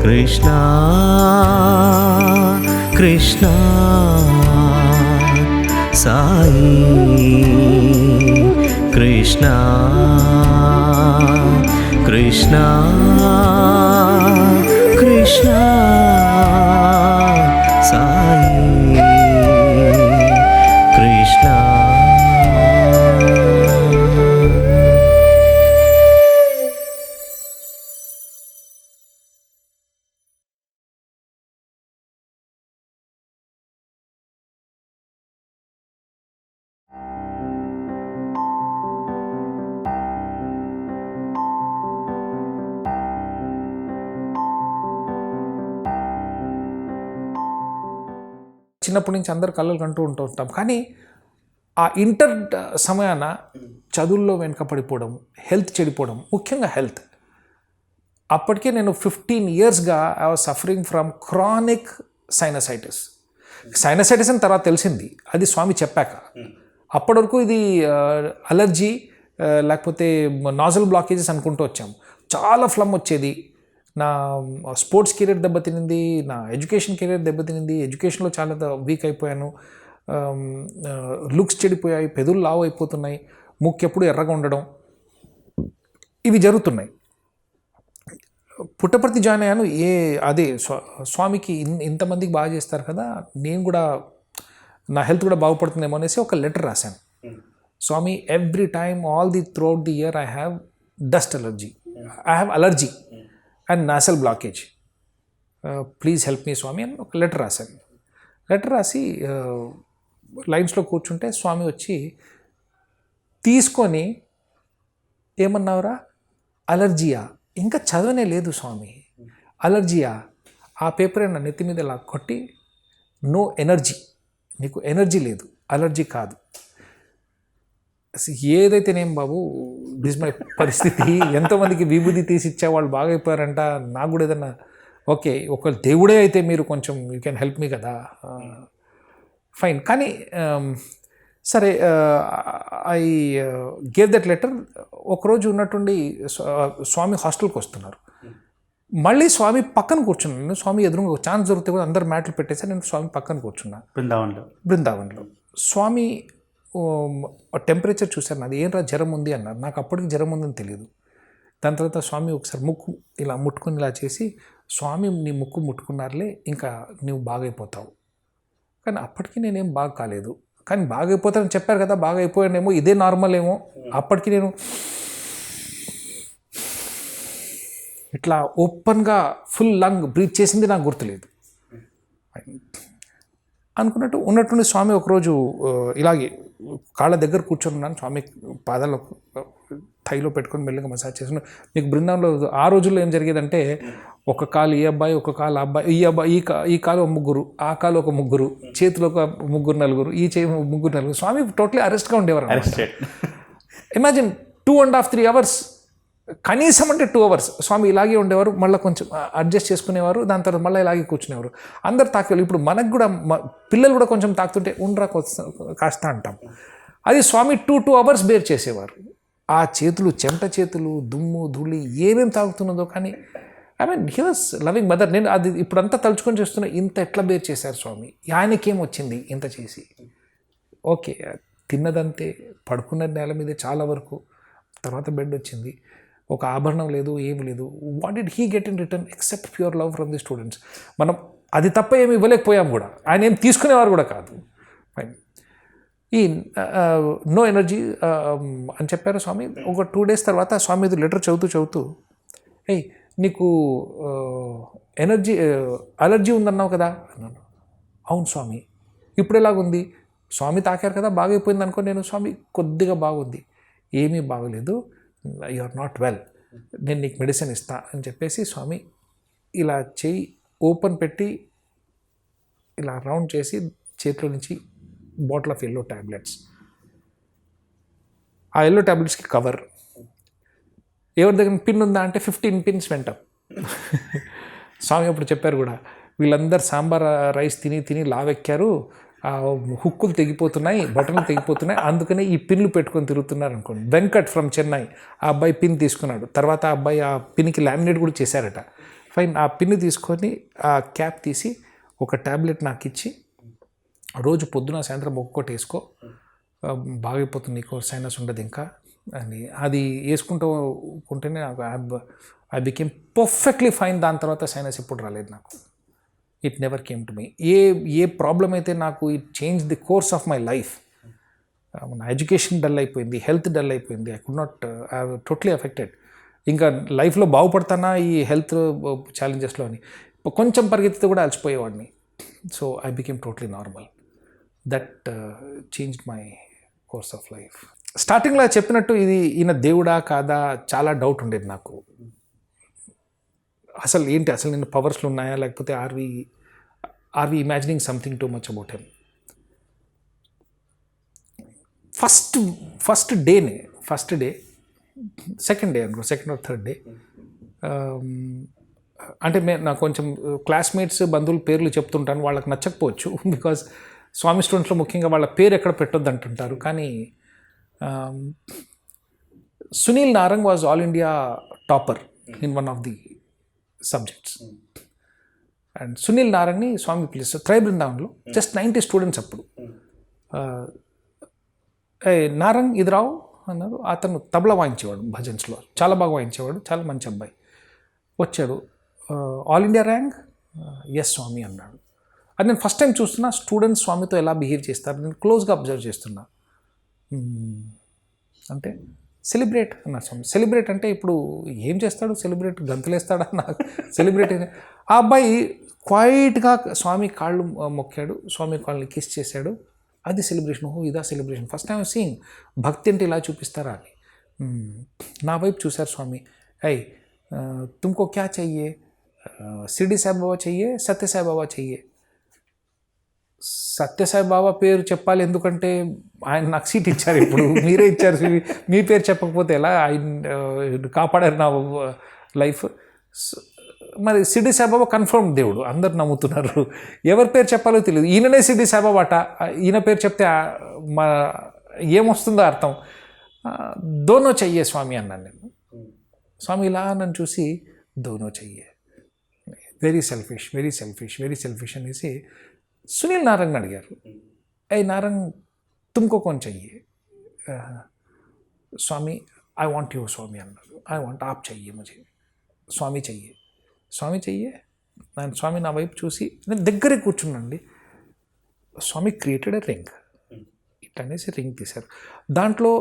కృష్ణ కృష్ణ సాయి కృష్ణ కృష్ణ కృష్ణ సాయి కృష్ణ. చిన్నప్పటి నుంచి అందరు కళ్ళలు కంటూ ఉంటాం, కానీ ఆ ఇంటర్ సమయాన చదువుల్లో వెనుకపడిపోవడం, హెల్త్ చెడిపోవడం, ముఖ్యంగా హెల్త్. అప్పటికే నేను 15 yearsగా I was suffering from chronic sinusitis. Sinusitis అని తర్వాత తెలిసింది, అది స్వామి చెప్పాక. అప్పటి వరకు ఇది అలర్జీ లేకపోతే నాజల్ బ్లాకేజెస్ అనుకుంటూ వచ్చాము. చాలా ఫ్లమ్ వచ్చేది. నా స్పోర్ట్స్ కెరీర్ దెబ్బతినింది, నా ఎడ్యుకేషన్ కెరీర్ దెబ్బతినింది. ఎడ్యుకేషన్లో చాలా వీక్ అయిపోయాను. లుక్స్ చెడిపోయాయి, పెదవులు లావు అయిపోతున్నాయి, ముక్కు ఎప్పుడు ఎర్రగా ఉండడం, ఇవి జరుగుతున్నాయి. పుట్టపర్తి జాయిన్ అయ్యాను. అదే స్వామికి ఇంతమందికి బాగా చేస్తారు కదా, నేను కూడా నా హెల్త్ కూడా బాగుపడుతుందేమో అనేసి ఒక లెటర్ రాశాను. స్వామి, every time all throughout the year I have dust allergy, I have allergy and nasal blockage, please help me స్వామి అని ఒక లెటర్ రాశాను. లెటర్ రాసి లైన్స్లో కూర్చుంటే స్వామి వచ్చి తీసుకొని, ఏమన్నావురా, అలర్జీయా? ఇంకా చదవనే లేదు స్వామి, అలర్జీయా? ఆ పేపర్ నా నెత్తి మీద ఇలా కొట్టి, నో ఎనర్జీ, నీకు ఎనర్జీ లేదు, అలర్జీ కాదు. ఏదైతేనేం బాబు, దిస్ మై పరిస్థితి. ఎంతోమందికి విభూతి తీసి ఇచ్చేవాళ్ళు బాగా అయిపోయారంట, నాకు కూడా ఏదన్నా ఓకే, ఒక దేవుడే అయితే మీరు కొంచెం యూ కెన్ హెల్ప్ మీ కదా, ఫైన్. కానీ సరే, ఐ గేవ్ దట్ లెటర్. ఒకరోజు ఉన్నట్టుండి స్వామి హాస్టల్కి వస్తున్నారు. మళ్ళీ స్వామి పక్కన కూర్చున్నాను. నేను స్వామి ఎదురుగా ఛాన్స్ దొరికితే కూడా అందరు మ్యాట్లు పెట్టేసి నేను స్వామి పక్కన కూర్చున్నా. బృందావన్లో స్వామి టెంపరేచర్ చూశారు నాది. ఏంట్రా జ్వరం ఉంది అన్నారు. నాకు అప్పటికి జ్వరం ఉందని తెలియదు. దాని తర్వాత స్వామి ఒకసారి ముక్కు ఇలా ముట్టుకుని ఇలా చేసి, స్వామి నీ ముక్కు ముట్టుకున్నారులే, ఇంకా నువ్వు బాగైపోతావు. కానీ అప్పటికి నేనేం బాగా కాలేదు. కానీ బాగా అయిపోతానని చెప్పారు కదా, బాగా అయిపోయానేమో, ఇదే నార్మల్ ఏమో. అప్పటికి నేను ఇట్లా ఓపెన్గా ఫుల్ లంగ్ బ్రీత్ చేసింది నాకు గుర్తులేదు. అనుకున్నట్టు ఉన్నట్టుండి స్వామి ఒకరోజు ఇలాగే కాళ్ళ దగ్గర కూర్చొని ఉన్నాను. స్వామి పాదాలు థైలో పెట్టుకొని మెల్లగా మసాజ్ చేస్తున్నాను. మీకు బృందంలో ఆ రోజుల్లో ఏం జరిగేదంటే, ఒక కాలు ఈ అబ్బాయి, ఒక కాలు అబ్బాయి, ఈ అబ్బాయి ఈ కాలు ఒక ముగ్గురు, ఆ కాలు ఒక ముగ్గురు, చేతిలో ఒక ముగ్గురు నలుగురు, ఈ చేయి ముగ్గురు నలుగురు. స్వామి టోటలీ అరెస్ట్గా ఉండేవారు. ఇమాజిన్ 2.5 3 hours, కనీసం అంటే 2 hours స్వామి ఇలాగే ఉండేవారు. మళ్ళీ కొంచెం అడ్జస్ట్ చేసుకునేవారు. దాని తర్వాత మళ్ళీ ఇలాగే కూర్చునేవారు. అందరు తాకేవాళ్ళు. ఇప్పుడు మనకు కూడా పిల్లలు కూడా కొంచెం తాకుతుంటే ఉండరా కాస్త అంటాం. అది స్వామి 2 hours బేర్ చేసేవారు. ఆ చేతులు చెమట చేతులు, దుమ్ము ధూళి ఏమేమి తాగుతున్నదో. కానీ I mean he was loving mother. నేను అది ఇప్పుడంతా తలుచుకొని చేస్తున్నా, ఇంత ఎట్లా బేర్ చేశారు స్వామి, ఆయనకేం వచ్చింది ఇంత చేసి. ఓకే, తిన్నదంతే, పడుకున్న నేల మీదే చాలా వరకు. తర్వాత బెడ్ వచ్చింది. ఒక ఆభరణం లేదు, ఏమి లేదు. What did he get in return except pure love from the students? మనం అది తప్ప ఏమి ఇవ్వలేకపోయాం కూడా. ఆయన ఏం తీసుకునేవారు కూడా కాదు. ఫైన్. ఈ నో ఎనర్జీ అని చెప్పారు స్వామి. ఒక 2 days తర్వాత స్వామి ఇది లెటర్ చదువుతూ ఏయ్ నీకు అలర్జీ ఉందన్నావు కదా అన్నాను. అవును స్వామి. ఇప్పుడు ఎలాగుంది? స్వామి తాకారు కదా, బాగైపోయింది అనుకో. నేను స్వామి కొద్దిగా బాగుంది. ఏమీ బాగలేదు, యు ఆర్ నాట్ వెల్, నేను నీకు మెడిసిన్ ఇస్తా అని చెప్పేసి స్వామి ఇలా చేయి ఓపెన్ పెట్టి ఇలా రౌండ్ చేసి చేతిలో నుంచి బాటిల్ ఆఫ్ ఎల్లో ట్యాబ్లెట్స్, ఆ ఎల్లో ట్యాబ్లెట్స్కి కవర్. ఎవరి దగ్గర పిన్ ఉందా అంటే 15 pins వెంట. స్వామి అప్పుడు చెప్పారు కూడా, వీళ్ళందరూ సాంబార్ రైస్ తిని లావెక్కారు, హుక్కులు తెగిపోతున్నాయి, బటన్లు తెగిపోతున్నాయి, అందుకనే ఈ పిన్లు పెట్టుకొని తిరుగుతున్నారు అనుకోండి. వెంకట్ ఫ్రమ్ చెన్నై ఆ అబ్బాయి పిన్ తీసుకున్నాడు. తర్వాత ఆ అబ్బాయి ఆ పిన్కి లామినేట్ కూడా చేశారట. ఫైన్. ఆ పిన్ తీసుకొని ఆ క్యాప్ తీసి ఒక ట్యాబ్లెట్ నాకు ఇచ్చి, రోజు పొద్దున సాయంత్రం ఒక్కొక్కటి వేసుకో, బాగైపోతుంది, నీకు సైనస్ ఉండదు ఇంకా అని. అది వేసుకుంటూనే నాకు ఐ బికేమ్ పర్ఫెక్ట్లీ ఫైన్. దాని తర్వాత సైనస్ ఎప్పుడు రాలేదు నాకు. It never came to me. A problem అయితే నాకు it change the course of my life. నా ఎడ్యుకేషన్ డల్ అయిపోయింది, హెల్త్ డల్ అయిపోయింది. I could not, I totally affected. ఇంకా లైఫ్లో బాగుపడతానా ఈ హెల్త్ ఛాలెంజెస్లో అని. కొంచెం పరిగెత్తితే కూడా అలసిపోయేవాడిని. So I became totally normal. That changed my course of life. స్టార్టింగ్లో చెప్పినట్టు ఇది ఈయన దేవుడా కాదా చాలా డౌట్ ఉండేది నాకు. అసలు ఏంటి, అసలు నేను పవర్స్లు ఉన్నాయా, లేకపోతే are we imagining something too much about him. First day second day అనుకో, సెకండ్ ఆర్ థర్డ్ డే, అంటే నాకు కొంచెం క్లాస్మేట్స్ బంధువుల పేర్లు చెప్తుంటాను, వాళ్ళకి నచ్చకపోవచ్చు. బికాజ్ స్వామి స్టూడెంట్స్లో ముఖ్యంగా వాళ్ళ పేరు ఎక్కడ పెట్టొద్దు అంటుంటారు. కానీ Sunil Narang was all India topper in one of the subjects. And Sunil నారంగ్ని స్వామి పిలుస్తారు త్రై బృందావన్లో. జస్ట్ 90 స్టూడెంట్స్ అప్పుడు. నారంగ్ ఇది రావు అన్నారు. అతను తబలా వాయించేవాడు భజన్స్లో, చాలా బాగా వాయించేవాడు, చాలా మంచి అబ్బాయి. వచ్చాడు, ఆల్ ఇండియా ర్యాంక్, ఎస్ స్వామి అన్నాడు. అది నేను ఫస్ట్ టైం చూస్తున్నా స్టూడెంట్స్ స్వామితో ఎలా బిహేవ్ చేస్తారు, నేను క్లోజ్గా అబ్జర్వ్ చేస్తున్నా. అంటే సెలబ్రేట్ అన్నారు స్వామి. సెలబ్రేట్ అంటే ఇప్పుడు ఏం చేస్తాడు, సెలబ్రేట్ గంతులేస్తాడా నాకు సెలబ్రేట్. ఆ అబ్బాయి క్వైట్గా స్వామి కాళ్ళు మొక్కాడు, స్వామి కాళ్ళని కిస్ చేశాడు. అది సెలబ్రేషన్. ఓహో ఇదా సెలబ్రేషన్, ఫస్ట్ టైం సీయింగ్. భక్తి అంటే ఇలా చూపిస్తారా అని. నా వైపు చూశారు స్వామి. అయ్ తుమ్కో క్యా చెయ్యే, షిరిడి సాయిబాబా చెయ్యే, సత్యసాయిబాబా చెయ్యే. సత్యసాయిబాబా పేరు చెప్పాలి, ఎందుకంటే ఆయన నాకు సీట్ ఇచ్చారు. ఇప్పుడు మీరే ఇచ్చారు, మీ పేరు చెప్పకపోతే ఎలా, ఆయన కాపాడారు నా లైఫ్. మరి షిరిడి సాయిబాబా కన్ఫర్మ్ దేవుడు, అందరు నమ్ముతున్నారు. ఎవరి పేరు చెప్పాలో తెలియదు. ఈయననే షిరిడి సాయిబాబా అట, ఈయన పేరు చెప్తే మా ఏమొస్తుందో అర్థం. దోనో చెయ్యే స్వామి అన్నాను నేను. స్వామి ఇలా నన్ను చూసి దోనో చెయ్యే, very selfish, very selfish, very selfish అనేసి సునీల్ నారంగ్ అడిగారు. నారంగ్ తుమ్కో కోన్ చెయ్యే. స్వామి ఐ వాంట్ యూ స్వామి అన్నారు. ఐ వాంట్ ఆప్ చెయ్యే ముझे, స్వామి చెయ్యే, స్వామి చెయ్యే. నేను స్వామి నా వైపు చూసి నేను దగ్గరే కూర్చున్నాండి. స్వామి క్రియేటెడ్ ఎ రింగ్, ఇట్లా అనేసి రింగ్ తీశారు. దాంట్లో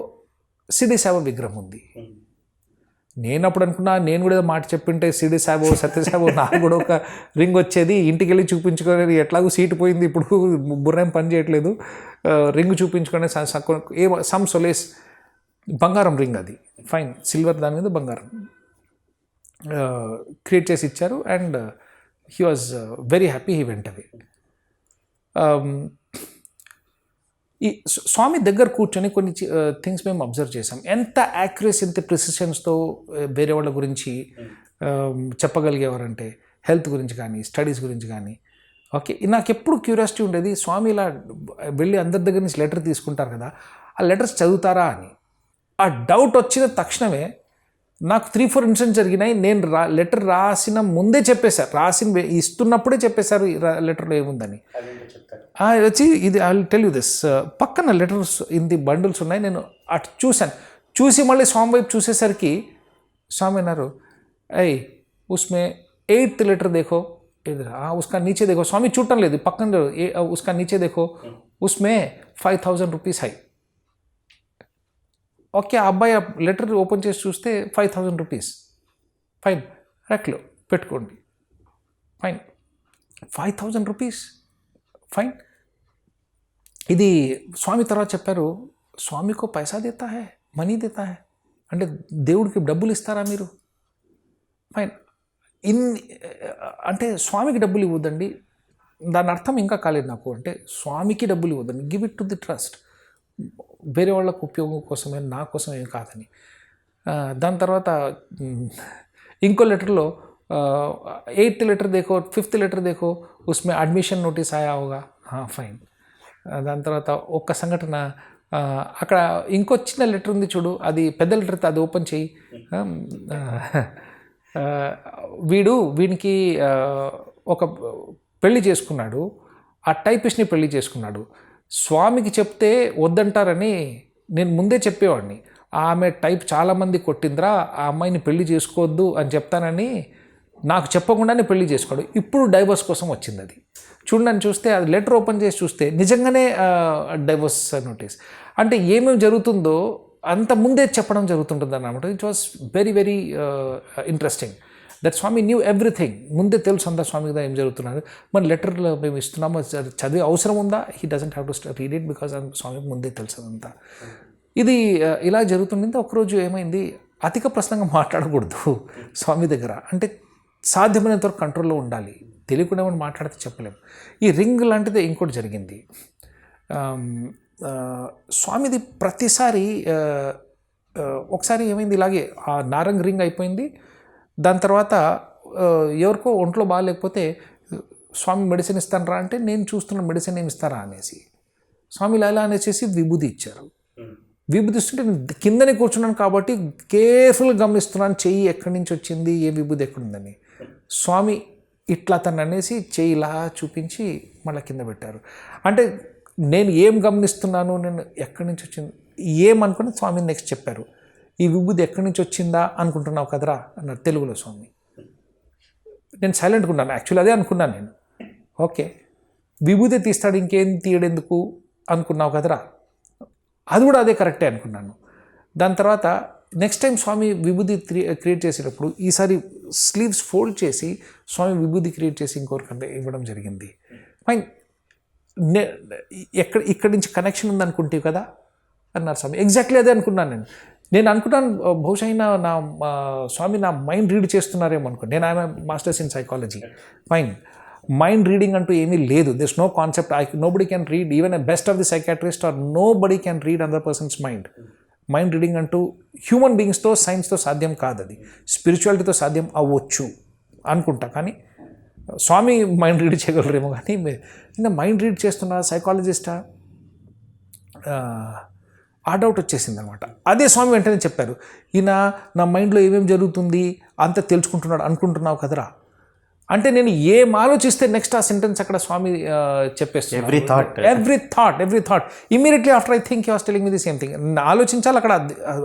షిరిడి సాయిబాబా విగ్రహం ఉంది. నేను అప్పుడు అనుకున్నా, నేను కూడా మాట చెప్పింటే షిరిడి సాయిబాబా సత్యసాయిబాబా నాకు కూడా ఒక రింగ్ వచ్చేది, ఇంటికి వెళ్ళి చూపించుకొని, ఎట్లాగో సీటు పోయింది, ఇప్పుడు బుర్రేం పని చేయట్లేదు, రింగ్ చూపించుకొని సమ్ సొలేస్. బంగారం రింగ్ అది, ఫైన్, సిల్వర్ దాని మీద బంగారం క్రియేట్ చేసి ఇచ్చారు. And he was very happy, he went away. ఈ స్వామి దగ్గర కూర్చొని కొన్ని థింగ్స్ మేము అబ్జర్వ్ చేసాం. ఎంత యాక్యురసీ, ఎంత ప్రిసిషన్స్తో వేరే వాళ్ళ గురించి చెప్పగలిగేవారంటే, హెల్త్ గురించి కానీ, స్టడీస్ గురించి కానీ. ఓకే, నాకు ఎప్పుడు క్యూరియాసిటీ ఉండేది, స్వామి ఇలా వెళ్ళి అందరి దగ్గర నుంచి లెటర్ తీసుకుంటారు కదా, ఆ లెటర్స్ చదువుతారా అని. ఆ డౌట్ వచ్చిన తక్షణమే నాకు 3-4 ఇన్సిడెంట్స్ జరిగినాయి. నేను లెటర్ రాసిన ముందే చెప్పేశారు, ఇస్తున్నప్పుడే చెప్పేశారు లెటర్లో ఏముందని. వచ్చి ఇది I will tell you this, పక్కన లెటర్స్ ఇన్ ది బండిల్స్ ఉన్నాయి. నేను అటు చూశాను, చూసి మళ్ళీ స్వామి వైపు చూసేసరికి स्वामी अన్నారు ऐ उसमें 8th लीटर देखो इधर उसका नीचे देखो स्वामी చూడటం లేదు పక్కన उसका नीचे देखो उसमें 5000 रुपीस है ఓకే అబ్బాయి లెటర్ ఓపెన్ చేసి చూస్తే 5000 రూపీస్ ఫైన్ రెక్లో పెట్టుకోండి ఫైన్ 5000 రూపీస్ ఫైన్ ఇది స్వామి తర్వాత చెప్పారు స్వామికో పైసా దేతా హై మనీ దేతా హై అంటే దేవుడికి డబ్బులు ఇస్తారా మీరు ఫైన్ అంటే స్వామికి డబ్బులు ఇవ్వద్దండి దాని అర్థం ఇంకా కాలేదు నాకు అంటే స్వామికి డబ్బులు ఇవ్వద్దండి give it to the trust వేరే వాళ్ళకు ఉపయోగం కోసమే నా కోసం ఏం కాదని దాని తర్వాత ఇంకో లెటర్లో 8th లీటర్ देखो 5th లీటర్ देखो उसमें అడ్మిషన్ నోటీస్ ఆయా होगा ఫైన్ దాని తర్వాత ఒక్క సంఘటన అక్కడ ఇంకో చిన్న లెటర్ ఉంది చూడు అది పెద్ద లెటర్ అది ఓపెన్ చేయి వీడికి ఒక పెళ్లి చేసుకున్నాడు ఆ టైపిస్ట్ని పెళ్లి చేసుకున్నాడు స్వామికి చెప్తే వద్దంటారని నేను ముందే చెప్పేవాడిని ఆమె టైప్ చాలామంది కొట్టిందిరా ఆ అమ్మాయిని పెళ్లి చేసుకోవద్దు అని చెప్తానని నాకు చెప్పకుండానే పెళ్లి చేసుకోడు ఇప్పుడు డైవర్స్ కోసం వచ్చింది అది చూడని చూస్తే అది లెటర్ ఓపెన్ చేసి చూస్తే నిజంగానే డైవర్స్ నోటీస్ అంటే ఏమేమి జరుగుతుందో అంత ముందే చెప్పడం జరుగుతుంటుంది అన్నమాట it was very very interesting that Swami knew everything ముందే తెలుసు అంతా స్వామి ఏం జరుగుతున్నారు మన లెటర్లో మేము ఇస్తున్నాము చదివే అవసరం ఉందా he doesn't have to read it because స్వామికి ముందే తెలుసు అదంతా ఇది ఇలా జరుగుతుండింది ఒకరోజు ఏమైంది అధిక ప్రసంగం మాట్లాడకూడదు స్వామి దగ్గర అంటే సాధ్యమైనంత వరకు కంట్రోల్లో ఉండాలి తెలియకుండా మనం మాట్లాడితే చెప్పలేము ఈ రింగ్ లాంటిది ఇంకోటి జరిగింది స్వామిది ప్రతిసారి ఒకసారి ఏమైంది ఇలాగే ఆ నారంగ్ రింగ్ అయిపోయింది దాని తర్వాత ఎవరికో ఒంట్లో బాగాలేకపోతే స్వామి మెడిసిన్ ఇస్తానరా అంటే నేను చూస్తున్న మెడిసిన్ ఏమి ఇస్తారా అనేసి స్వామి ఇలా అనేసి విభూది ఇచ్చారు విభూది ఇస్తుంటే నేను కిందనే కూర్చున్నాను కాబట్టి కేర్ఫుల్గా గమనిస్తున్నాను చెయ్యి ఎక్కడి నుంచి వచ్చింది ఏ విభూది ఎక్కడుందని స్వామి ఇట్లా తను అనేసి చెయ్యి ఇలా చూపించి మళ్ళీ కింద పెట్టారు అంటే నేను ఏం గమనిస్తున్నాను నేను ఎక్కడి నుంచి వచ్చింది ఏమనుకుని స్వామి నెక్స్ట్ చెప్పారు ఈ విభూది ఎక్కడి నుంచి వచ్చిందా అనుకుంటున్నావు కదరా అన్నారు తెలుగులో స్వామి నేను సైలెంట్గా ఉన్నాను యాక్చువల్లీ అదే అనుకున్నాను నేను ఓకే విభూది తీస్తాడు ఇంకేం తీయడెందుకు అనుకున్నావు కదరా అది కూడా అదే కరెక్టే అనుకున్నాను దాని తర్వాత నెక్స్ట్ టైం స్వామి విభూది క్రియేట్ చేసేటప్పుడు ఈసారి స్లీవ్స్ ఫోల్డ్ చేసి స్వామి విభూది క్రియేట్ చేసి ఇంకొకరికంటే ఇవ్వడం జరిగింది ఫైన్ ఇక్కడి నుంచి కనెక్షన్ ఉందనుకుంటావు కదా అన్నారు స్వామి ఎగ్జాక్ట్లీ అదే అనుకున్నాను నేను అనుకున్నాను బహుశా నా స్వామి నా మైండ్ రీడ్ చేస్తున్నారేమో అనుకున్నాను నేను I'm masters in psychology fine mind reading అంటూ ఏమీ లేదు this no concept nobody can read even a best of the psychiatrist or nobody can read other person's mind reading అంటూ హ్యూమన్ బీయింగ్స్తో సైన్స్తో సాధ్యం కాదు అది స్పిరిచువాలిటీతో సాధ్యం అవ్వచ్చు అనుకుంటా కానీ స్వామి మైండ్ రీడ్ చేయగలరేమో కానీ ఈయన మైండ్ రీడ్ చేస్తున్న సైకాలజిస్టా ఆ డౌట్ వచ్చేసింది అనమాట అదే స్వామి వెంటనే చెప్పారు ఈయన నా మైండ్లో ఏమేమి జరుగుతుంది అంత తెలుసుకుంటున్నాడు అనుకుంటున్నావు కదరా అంటే నేను ఏం ఆలోచిస్తే నెక్స్ట్ ఆ సెంటెన్స్ అక్కడ స్వామి చెప్పేస్తాను every thought immediately after I think you was telling me the same thing ఆలోచించాలి అక్కడ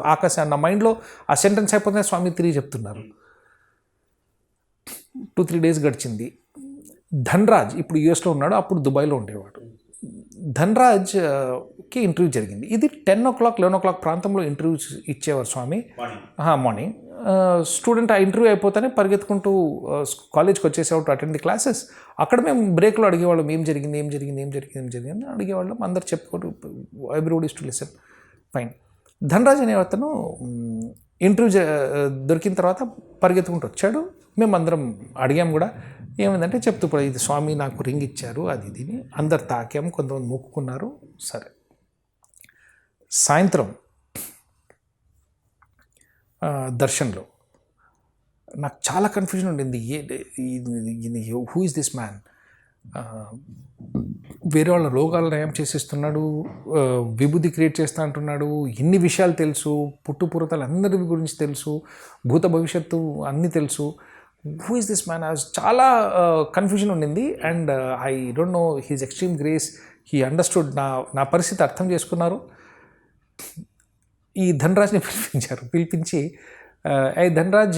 ఆకాశం నా మైండ్లో ఆ సెంటెన్స్ అయిపోతే స్వామి తిరిగి చెప్తున్నారు 2-3 డేస్ గడిచింది ధన్రాజ్ ఇప్పుడు యూఎస్లో ఉన్నాడు అప్పుడు దుబాయ్లో ఉండేవాడు ధన్రాజ్కి ఇంటర్వ్యూ జరిగింది ఇది 10 o'clock 11 o'clock ప్రాంతంలో ఇంటర్వ్యూ ఇచ్చేవారు స్వామి మార్నింగ్ స్టూడెంట్ ఆ ఇంటర్వ్యూ అయిపోతేనే పరిగెత్తుకుంటూ కాలేజ్కి వచ్చేసేవాడు అటెండ్ ది క్లాసెస్ అక్కడ మేము బ్రేక్లో అడిగేవాళ్ళం ఏం జరిగింది అడిగేవాళ్ళం అందరు చెప్పుకోరు everybody to listen fine Dhanraj అనే అతను ఇంటర్వ్యూ దొరికిన తర్వాత పరిగెత్తుకుంటూ వచ్చాడు మేము అందరం అడిగాం కూడా ఏమైందంటే చెప్తూ ఇది స్వామి నాకు రింగ్ ఇచ్చారు అది ఇది అందరు తాకాము కొంతమంది మొక్కుకున్నారు సరే సాయంత్రం దర్శన్లో నాకు చాలా కన్ఫ్యూజన్ ఉండింది హూ ఇస్ దిస్ మ్యాన్ వేరే వాళ్ళ రోగాలు నయం చేసేస్తున్నాడు విభూతి క్రియేట్ చేస్తా అంటున్నాడు ఇన్ని విషయాలు తెలుసు పుట్టుపూర్వతలు అందరి గురించి తెలుసు భూత భవిష్యత్తు అన్నీ తెలుసు హూ ఇస్ దిస్ మ్యాన్ చాలా కన్ఫ్యూజన్ ఉండింది and I don't know he's extreme grace he understood నా పరిస్థితి అర్థం చేసుకున్నారు ఈ ధనరాజ్ని పిలిపించి ए धनराज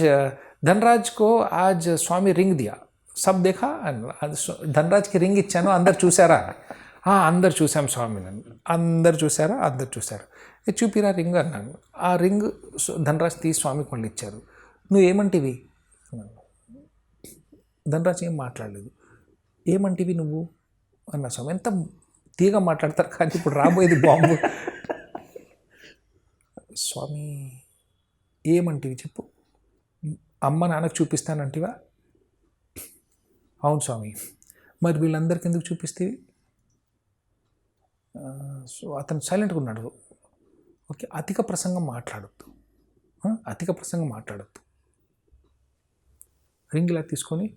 धनराज को आज स्वामी रिंग दिया सब देखा ధనరాజ్ కి రింగ్ ఇచ్చాను అందరు చూసారా అందరు చూసాం స్వామి నన్ను అందరు చూసారా అందరు చూసారు చూపిరా రింగ్ అన్నాను ఆ రింగ్ ధనరాజ్ తీసి స్వామికి మళ్ళీ ఇచ్చారు నువ్వేమంటివి ధనరాజ్ ఏం మాట్లాడలేదు ఏమంటివి నువ్వు అన్న స్వామి ఎంత తీగా మాట్లాడతారు కానీ ఇప్పుడు రాబోయేది బాంబు స్వామి ఏమంటివి చెప్పు అమ్మ నాన్నకు చూపిస్తానంటివా అవును స్వామి మరి వీళ్ళందరికీ ఎందుకు చూపిస్తేవి సో అతను సైలెంట్గా ఉన్నాడు ఓకే అధిక ప్రసంగం మాట్లాడద్దు అధిక ప్రసంగం మాట్లాడద్దు రింగ్ ఇలా తీసుకొని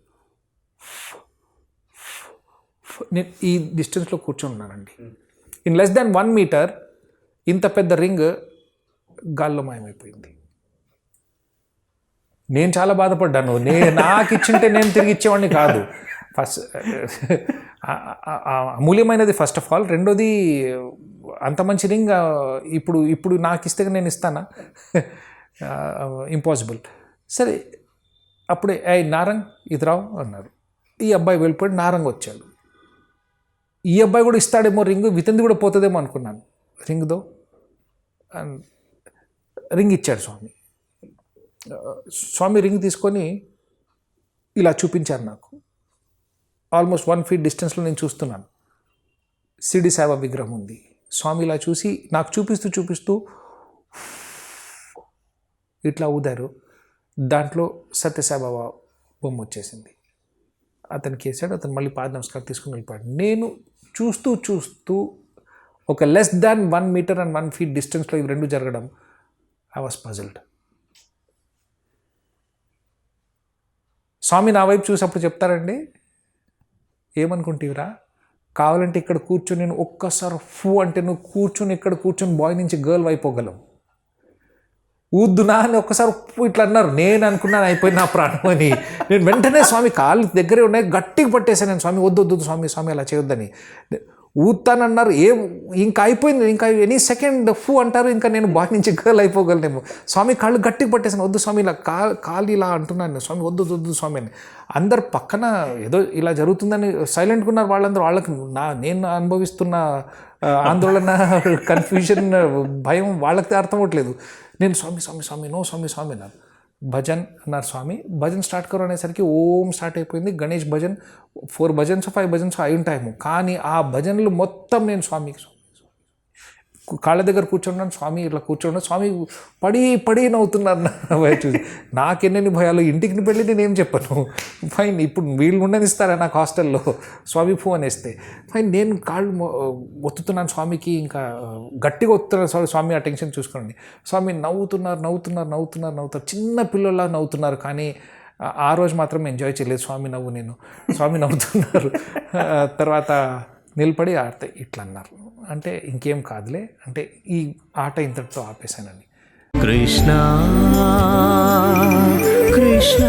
నేను ఈ డిస్టెన్స్లో కూర్చొని ఉన్నానండి ఇన్ లెస్ దాన్ 1 మీటర్ ఇంత పెద్ద రింగ్ గాల్లో మాయమైపోయింది నేను చాలా బాధపడ్డాను నాకు ఇచ్చింటే నేను తిరిగి ఇచ్చేవాడిని కాదు ఫస్ట్ అమూల్యమైనది ఫస్ట్ ఆఫ్ ఆల్ రెండోది అంత మంచి రింగ్ ఇప్పుడు నాకు ఇస్తే నేను ఇస్తానా ఇంపాసిబుల్ సరే అప్పుడే నారంగ్ ఇది రావు అన్నారు ఈ అబ్బాయి వెళ్ళిపోయి నారంగ్ వచ్చాడు ఈ అబ్బాయి కూడా ఇస్తాడేమో రింగ్ వితంది కూడా పోతుందేమో అనుకున్నాను రింగ్తో రింగ్ ఇచ్చాడు స్వామి రింగ్ తీసుకొని ఇలా చూపించారు నాకు ఆల్మోస్ట్ 1 ఫీట్ డిస్టెన్స్లో నేను చూస్తున్నాను సిడి సాయిబాబా విగ్రహం ఉంది స్వామి ఇలా చూసి నాకు చూపిస్తూ ఇట్లా ఊదారు దాంట్లో సత్యసాయిబాబా బొమ్మ వచ్చేసింది అతనికి వేసాడు అతను మళ్ళీ పాద నమస్కారం తీసుకుని వెళ్ళిపోయాడు నేను చూస్తూ ఒక less than 1 metre and 1 feet డిస్టెన్స్లో ఇవి రెండు జరగడం ఐ వాస్ పజిల్డ్ స్వామి నా వైపు చూసినప్పుడు చెప్తారండి ఏమనుకుంటీవిరా కావాలంటే ఇక్కడ కూర్చొని నేను ఒక్కసారి అంటే నువ్వు కూర్చొని ఇక్కడ కూర్చొని బాయ్ నుంచి గర్ల్ అయిపోగలవు ఊద్దునా అని ఒక్కసారి ఇట్లా అన్నారు నేను అనుకున్నాను అయిపోయింది నా ప్రాణం అని నేను వెంటనే స్వామి కాళ్ళు దగ్గరే ఉన్నాయి గట్టిగా పట్టేశాను నేను స్వామి వద్దు స్వామి అలా చేయొద్దని ఊతానన్నారు ఇంకా అయిపోయింది ఇంకా ఎనీ సెకండ్ అంటారు ఇంకా నేను బాయ్ నుంచి గర్ల్ అయిపోగలనేమో స్వామి కాళ్ళు గట్టిగా పట్టేసాను వద్దు స్వామి ఇలా కాళ్ళు ఇలా అంటున్నాను స్వామి వద్దు స్వామి అని అందరు పక్కన ఏదో ఇలా జరుగుతుందని సైలెంట్గా ఉన్నారు వాళ్ళందరూ వాళ్ళకి నేను అనుభవిస్తున్న ఆందోళన కన్ఫ్యూజన్ భయం వాళ్ళకి అర్థం అవ్వట్లేదు నేను స్వామి నో స్వామి అన్నారు భజన్ అన్నారు స్వామి భజన్ స్టార్ట్ కరు అనేసరికి ఓం స్టార్ట్ అయిపోయింది గణేష్ భజన్ 4 భజన్స్ 5 భజన్స్ అయి ఉంటాయేమో కానీ ఆ భజనలు మొత్తం నేను స్వామికి కాళ్ళ దగ్గర కూర్చున్నాను స్వామి ఇట్లా కూర్చున్నాను స్వామి పడి నవ్వుతున్నారు నా చూసి నాకెన్నెన్ని భయాలు ఇంటికి వెళ్ళి నేనేం చెప్పను ఫైన్ ఇప్పుడు వీళ్ళు ఉండనిస్తారా నాకు హాస్టల్లో స్వామి ఫోన్ వేస్తే ఫైన్ నేను కాళ్ళు ఒత్తుతున్నాను స్వామికి ఇంకా గట్టిగా ఒత్తుతున్నాను స్వామి ఆ టెన్షన్ చూసుకోండి స్వామి నవ్వుతున్నారు చిన్న పిల్లల్లా నవ్వుతున్నారు కానీ ఆ రోజు మాత్రం ఎంజాయ్ చేయలేదు స్వామి నవ్వుతున్నారు తర్వాత నిలబడి ఆడితే ఇట్లా అన్నారు అంటే ఇంకేం కాదులే అంటే ఈ ఆట ఇంతటితో ఆపేశానని కృష్ణ కృష్ణ